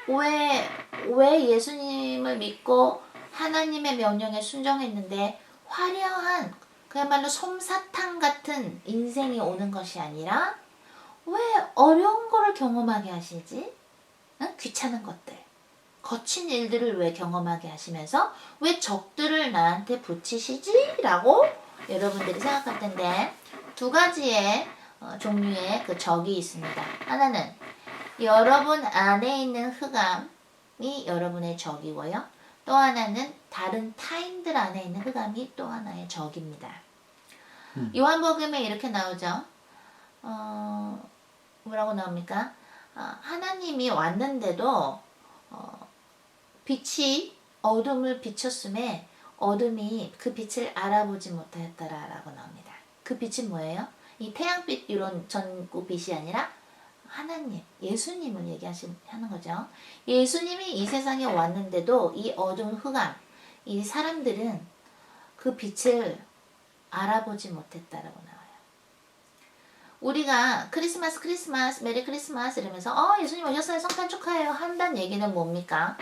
왜 예수님을 믿고 하나님의 명령에 순종했는데 화려한 그야말로 솜사탕 같은 인생이 오는 것이 아니라 왜 어려운 거를 경험하게 하시지? 응? 귀찮은 것들, 거친 일들을 왜 경험하게 하시면서 왜 적들을 나한테 붙이시지? 라고 여러분들이 생각할 텐데 두 가지의 종류의 그 적이 있습니다. 하나는 여러분 안에 있는 흑암이 여러분의 적이고요. 또 하나는 다른 타인들 안에 있는 흑암이 또 하나의 적입니다. 요한복음에 이렇게 나오죠. 뭐라고 나옵니까? 하나님이 왔는데도 빛이 어둠을 비췄음에 어둠이 그 빛을 알아보지 못하였더라라고 나옵니다. 그 빛은 뭐예요? 이 태양빛 이런 전구 빛이 아니라 하나님, 예수님을 하는 거죠. 예수님이 이 세상에 왔는데도 이 어두운 흑암, 이 사람들은 그 빛을 알아보지 못했다라고 나와요. 우리가 크리스마스, 메리 크리스마스 이러면서 예수님 오셨어요, 성탄 축하해요 한다는 얘기는 뭡니까?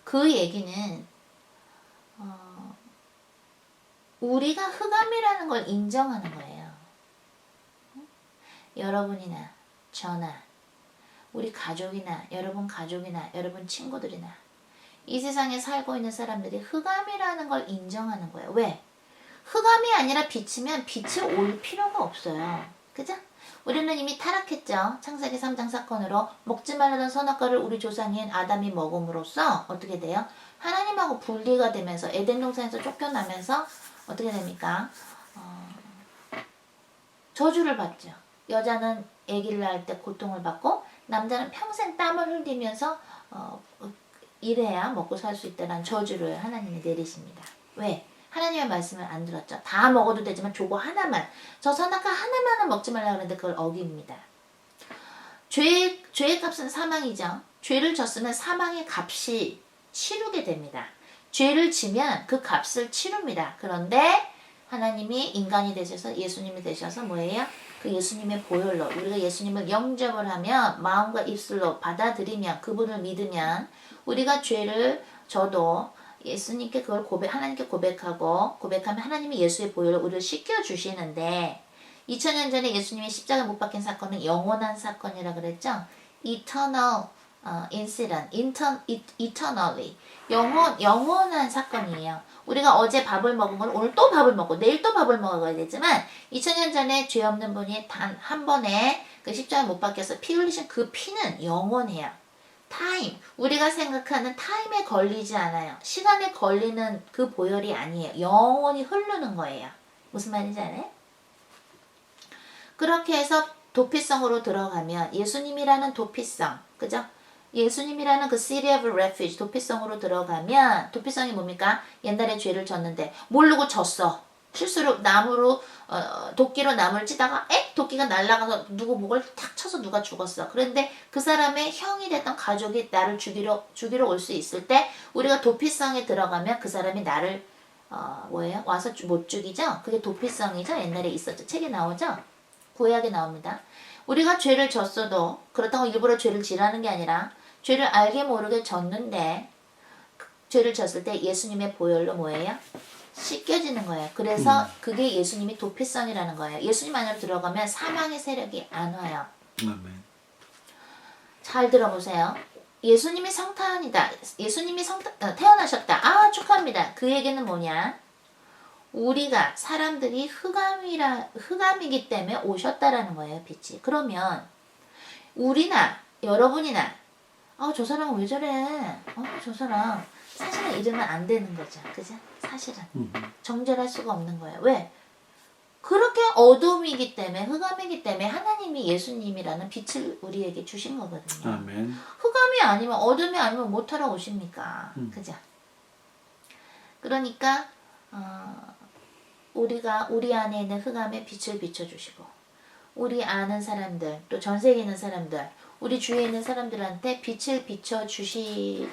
그 얘기는 우리가 흑암이라는 걸 인정하는 거예요. 여러분이나 저나 우리 가족이나 여러분 가족이나 여러분 친구들이나 이 세상에 살고 있는 사람들이 흑암이라는 걸 인정하는 거예요. 왜? 흑암이 아니라 빛이면 빛이 올 필요가 없어요. 그죠? 우리는 이미 타락했죠. 창세기 3장 사건으로 먹지 말라던 선악과를 우리 조상인 아담이 먹음으로써 어떻게 돼요? 하나님하고 분리가 되면서 에덴 동산에서 쫓겨나면서 어떻게 됩니까? 저주를 받죠. 여자는 아기를 낳을 때 고통을 받고 남자는 평생 땀을 흘리면서 일해야 먹고 살 수 있다는 저주를 하나님이 내리십니다. 왜? 하나님의 말씀을 안 들었죠. 다 먹어도 되지만 저거 하나만, 저 선악과 하나만은 먹지 말라 그러는데 그걸 어깁니다. 죄의 값은 사망이죠. 죄를 졌으면 사망의 값이 치르게 됩니다. 죄를 지면 그 값을 치릅니다. 그런데 하나님이 인간이 되셔서 예수님이 되셔서 뭐예요? 그 예수님의 보혈로 우리가 예수님을 영접을 하면 마음과 입술로 받아들이면 그분을 믿으면 우리가 죄를 져도 예수님께 그걸 하나님께 고백하면 하나님이 예수의 보혈로 우리를 씻겨주시는데 2000년 전에 예수님이 십자가 못 박힌 사건은 영원한 사건이라 그랬죠. Eternal incident, eternally 영원한 사건이에요. 우리가 어제 밥을 먹은 건 오늘 또 밥을 먹고 내일 또 밥을 먹어야 되지만 2000년 전에 죄 없는 분이 단 한 번에 그 십자가 못 박혀서 피 흘리신 그 피는 영원해요. 타임, 우리가 생각하는 타임에 걸리지 않아요. 시간에 걸리는 그 보혈이 아니에요. 영원히 흐르는 거예요. 무슨 말인지 알아요? 그렇게 해서 도피성으로 들어가면 예수님이라는 도피성, 그죠? 예수님이라는 그 city of refuge, 도피성으로 들어가면 도피성이 뭡니까? 옛날에 죄를 졌는데 모르고 졌어. 실수로 도끼로 나무를 치다가 도끼가 날아가서 누구 목을 탁 쳐서 누가 죽었어. 그런데 그 사람의 형이 됐던 가족이 나를 죽이러 올 수 있을 때 우리가 도피성에 들어가면 그 사람이 나를 와서 못 죽이죠? 그게 도피성이죠? 옛날에 있었죠. 책에 나오죠? 구약에 나옵니다. 우리가 죄를 졌어도 그렇다고 일부러 죄를 지라는 게 아니라 죄를 알게 모르게 졌는데 죄를 졌을 때 예수님의 보혈로 뭐예요? 씻겨지는 거예요. 그래서 그게 예수님이 도피성이라는 거예요. 예수님 안으로 들어가면 사망의 세력이 안 와요. 아멘. 잘 들어보세요. 예수님이 성탄이다. 예수님이 태어나셨다. 축하합니다. 그 얘기는 뭐냐? 우리가 사람들이 흑암이기 때문에 오셨다라는 거예요. 빛이. 그러면 우리나 여러분이나 저 사람은 왜 저래? 저 사람 사실은 이러면 안 되는 거죠. 그죠? 사실은 정죄할 수가 없는 거예요. 왜? 그렇게 어둠이기 때문에 흑암이기 때문에 하나님이 예수님이라는 빛을 우리에게 주신 거거든요. 아멘. 흑암이 아니면 어둠이 아니면 못하러 오십니까? 그죠? 그러니까 우리가 우리 안에 있는 흑암에 빛을 비춰주시고 우리 아는 사람들 또 전 세계에 있는 사람들 우리 주위에 있는 사람들한테 빛을 비춰주시려고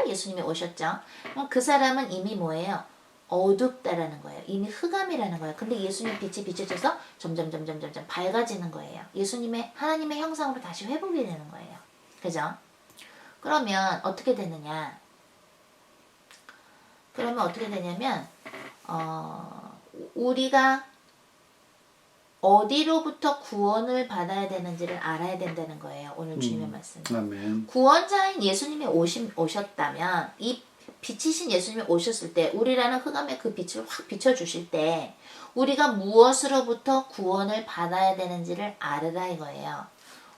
예수님이 오셨죠. 그럼 그 사람은 이미 뭐예요? 어둡다라는 거예요. 이미 흑암이라는 거예요. 근데 예수님 빛이 비춰져서 점점 밝아지는 거예요. 하나님의 형상으로 다시 회복이 되는 거예요. 그죠? 그러면 어떻게 되느냐? 그러면 어떻게 되냐면 우리가 어디로부터 구원을 받아야 되는지를 알아야 된다는 거예요. 오늘 주님의 말씀. 아멘. 구원자인 예수님이 오셨다면 이 빛이신 예수님이 오셨을 때 우리라는 흑암의 그 빛을 확 비춰주실 때 우리가 무엇으로부터 구원을 받아야 되는지를 알으라 이거예요.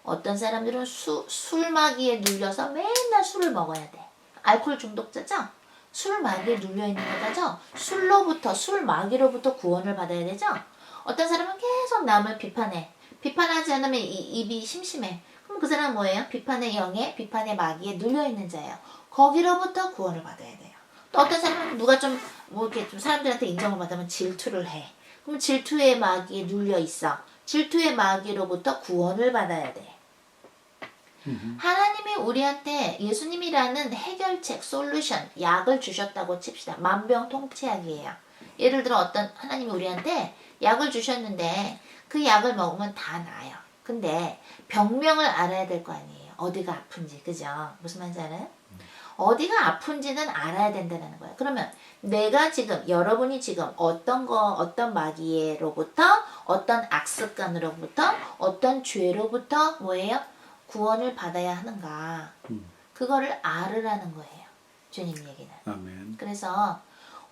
어떤 사람들은 술마귀에 눌려서 맨날 술을 먹어야 돼. 알코올 중독자죠? 술마귀에 눌려있는 거죠? 술마귀로부터 구원을 받아야 되죠? 어떤 사람은 계속 남을 비판해. 비판하지 않으면 입이 심심해. 그럼 그 사람은 뭐예요? 비판의 영에, 비판의 마귀에 눌려있는 자예요. 거기로부터 구원을 받아야 돼요. 또 어떤 사람은 누가 이렇게 좀 사람들한테 인정을 받으면 질투를 해. 그럼 질투의 마귀에 눌려있어. 질투의 마귀로부터 구원을 받아야 돼. 하나님이 우리한테 예수님이라는 해결책, 솔루션, 약을 주셨다고 칩시다. 만병통치약이에요. 예를 들어 하나님이 우리한테 약을 주셨는데 그 약을 먹으면 다 나아요. 근데 병명을 알아야 될 거 아니에요. 어디가 아픈지, 그죠? 무슨 말인지 알아요? 어디가 아픈지는 알아야 된다는 거예요. 그러면 여러분이 지금 어떤 마귀로부터, 어떤 악습관으로부터, 어떤 죄로부터 뭐예요? 구원을 받아야 하는가. 그거를 알으라는 거예요. 주님 얘기는. 아멘. 그래서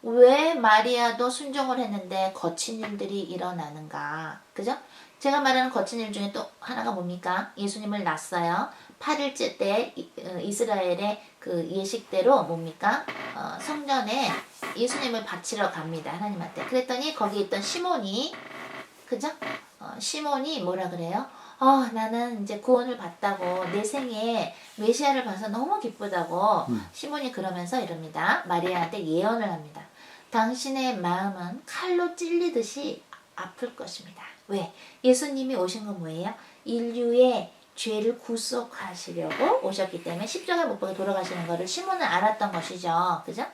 왜 마리아도 순종을 했는데 거친 일들이 일어나는가. 그죠? 제가 말하는 거친 일 중에 또 하나가 뭡니까? 예수님을 낳았어요. 8일째 때 이스라엘의 그 예식대로 뭡니까? 성전에 예수님을 바치러 갑니다. 하나님한테. 그랬더니 거기 있던 시몬이, 그죠? 시몬이 뭐라 그래요? 나는 이제 구원을 받다고 내 생에 메시아를 봐서 너무 기쁘다고 시몬이 그러면서 이럽니다. 마리아한테 예언을 합니다. 당신의 마음은 칼로 찔리듯이 아플 것입니다. 왜? 예수님이 오신 건 뭐예요? 인류의 죄를 구속하시려고 오셨기 때문에 십자가 못 박혀 돌아가시는 것을 시몬은 알았던 것이죠. 그죠?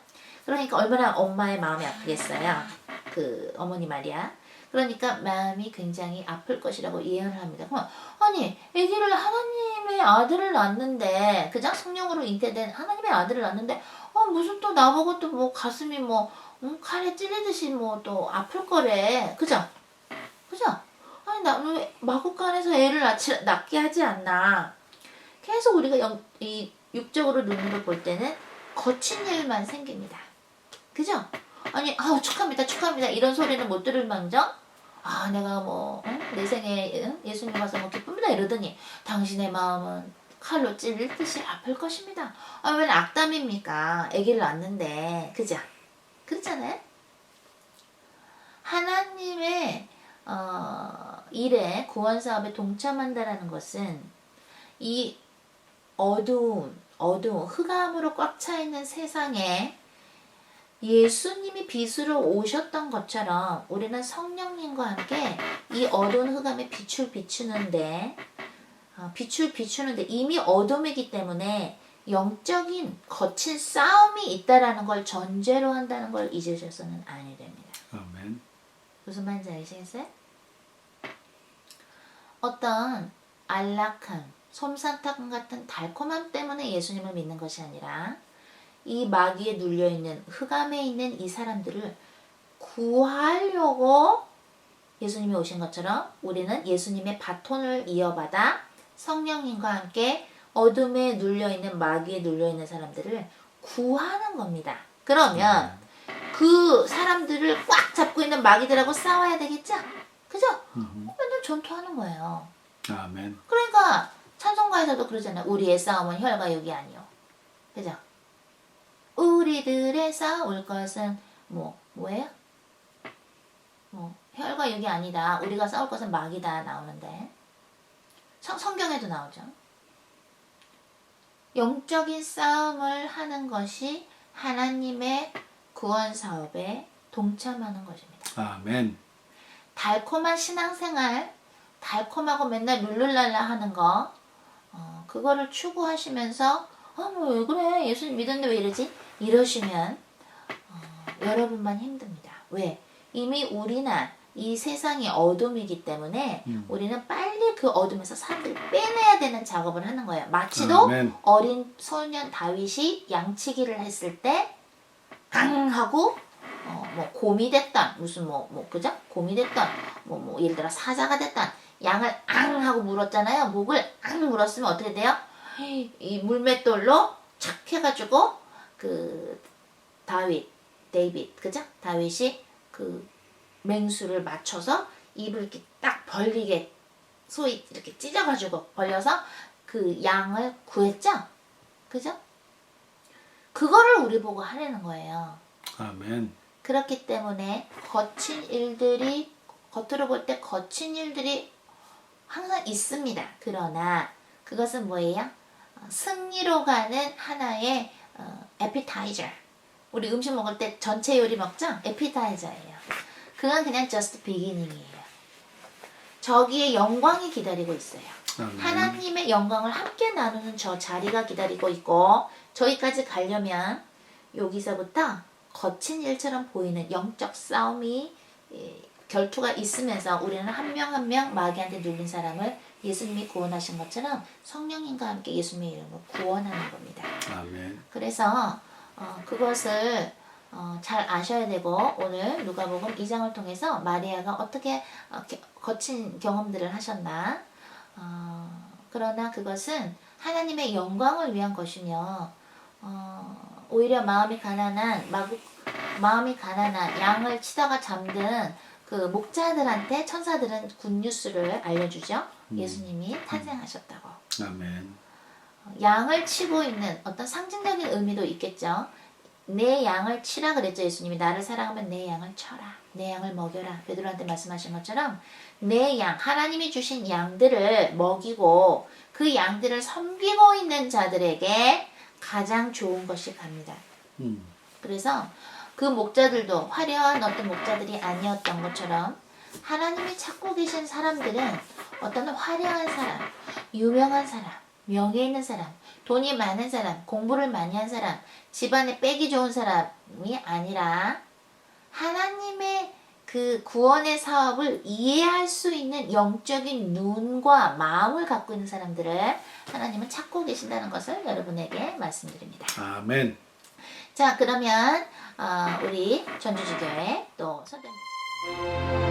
그러니까 얼마나 엄마의 마음이 아프겠어요. 그 어머니 마리아. 그러니까 마음이 굉장히 아플 것이라고 예언을 합니다. 그럼 아니 아기를 하나님의 아들을 낳는데 그죠? 성령으로 잉태된 하나님의 아들을 낳는데 무슨 또 나보고 또 뭐 가슴이 칼에 찔리듯이 뭐 또 아플 거래. 그죠? 그죠? 아니 나 왜 마구간에서 애를 낳게 하지 않나. 계속 우리가 이 육적으로 눈으로 볼 때는 거친 일만 생깁니다. 그죠? 아니 축하합니다 이런 소리는 못 들을 망정 내가 내 생에 예수님 와서 기쁩니다 이러더니 당신의 마음은 칼로 찔릴 듯이 아플 것입니다. 왜 악담입니까? 아기를 낳는데. 그죠? 그렇잖아요? 하나님의 일에 구원사업에 동참한다라는 것은 이 어두움 흑암으로 꽉 차있는 세상에 예수님이 빛으로 오셨던 것처럼 우리는 성령님과 함께 이 어두운 흑암에 빛을 비추는데 이미 어둠이기 때문에 영적인 거친 싸움이 있다라는 걸 전제로 한다는 걸 잊으셔서는 아니 됩니다. 아멘. 무슨 말인지 아시겠어요? 어떤 안락함, 솜사탕 같은 달콤함 때문에 예수님을 믿는 것이 아니라 이 마귀에 눌려있는 흑암에 있는 이 사람들을 구하려고 예수님이 오신 것처럼 우리는 예수님의 바톤을 이어받아 성령님과 함께 어둠에 눌려있는 마귀에 눌려있는 사람들을 구하는 겁니다. 그러면 그 사람들을 꽉 잡고 있는 마귀들하고 싸워야 되겠죠? 그죠? 맨날 전투하는 거예요. 아멘. 그러니까 찬송가에서도 그러잖아요. 우리의 싸움은 혈과 육이 아니요. 그죠? 우리들의 싸울 것은 뭐예요? 혈과 육이 아니다. 우리가 싸울 것은 마귀다 나오는데 성경에도 나오죠. 영적인 싸움을 하는 것이 하나님의 구원 사업에 동참하는 것입니다. 아멘. 달콤한 신앙생활, 달콤하고 맨날 룰루랄라 하는 거, 그거를 추구하시면서 왜 그래? 예수님 믿었는데 왜 이러지? 이러시면 여러분만 힘듭니다. 왜? 이미 우리나 이 세상이 어둠이기 때문에 우리는 빨리 그 어둠에서 사람들을 빼내야 되는 작업을 하는 거예요. 마치도 아멘. 어린 소년 다윗이 양치기를 했을 때 앙 하고 뭐 곰이 됐던 무슨 그죠? 곰이 됐던 예를 들어 사자가 됐던 양을 앙 하고 물었잖아요. 목을 앙 물었으면 어떻게 돼요? 이 물맷돌로 착 해가지고 그 데이빗 그죠? 다윗이 그 맹수를 맞춰서 입을 이렇게 딱 벌리게 소위 이렇게 찢어가지고 벌려서 그 양을 구했죠? 그죠? 그거를 우리 보고 하려는 거예요. 아멘. 그렇기 때문에 거친 일들이 겉으로 볼 때 거친 일들이 항상 있습니다. 그러나 그것은 뭐예요? 승리로 가는 하나의 에피타이저. 우리 음식 먹을 때 전체 요리 먹죠? 에피타이저예요. 그건 그냥 just beginning이에요. 저기에 영광이 기다리고 있어요. 하나님의 영광을 함께 나누는 저 자리가 기다리고 있고 저기까지 가려면 여기서부터 거친 일처럼 보이는 영적 싸움이 결투가 있으면서 우리는 한 명 한 명 마귀한테 눌린 사람을 예수님이 구원하신 것처럼 성령님과 함께 예수님의 이름으로 구원하는 겁니다. 아멘. 그래서 그것을 잘 아셔야 되고 오늘 누가복음 2장을 통해서 마리아가 어떻게 거친 경험들을 하셨나 그러나 그것은 하나님의 영광을 위한 것이며 오히려 마음이 가난한 양을 치다가 잠든 그 목자들한테 천사들은 굿뉴스를 알려주죠. 예수님이 탄생하셨다고. 아멘. 양을 치고 있는 어떤 상징적인 의미도 있겠죠. 내 양을 치라 그랬죠. 예수님이 나를 사랑하면 내 양을 쳐라. 내 양을 먹여라. 베드로한테 말씀하신 것처럼 내 양, 하나님이 주신 양들을 먹이고 그 양들을 섬기고 있는 자들에게 가장 좋은 것이 갑니다. 그래서 그 목자들도 화려한 어떤 목자들이 아니었던 것처럼 하나님이 찾고 계신 사람들은 어떤 화려한 사람, 유명한 사람, 명예 있는 사람, 돈이 많은 사람, 공부를 많이 한 사람, 집안에 빼기 좋은 사람이 아니라 하나님의 그 구원의 사업을 이해할 수 있는 영적인 눈과 마음을 갖고 있는 사람들을 하나님은 찾고 계신다는 것을 여러분에게 말씀드립니다. 아멘. 자, 그러면 우리 전주지교회 또 선생님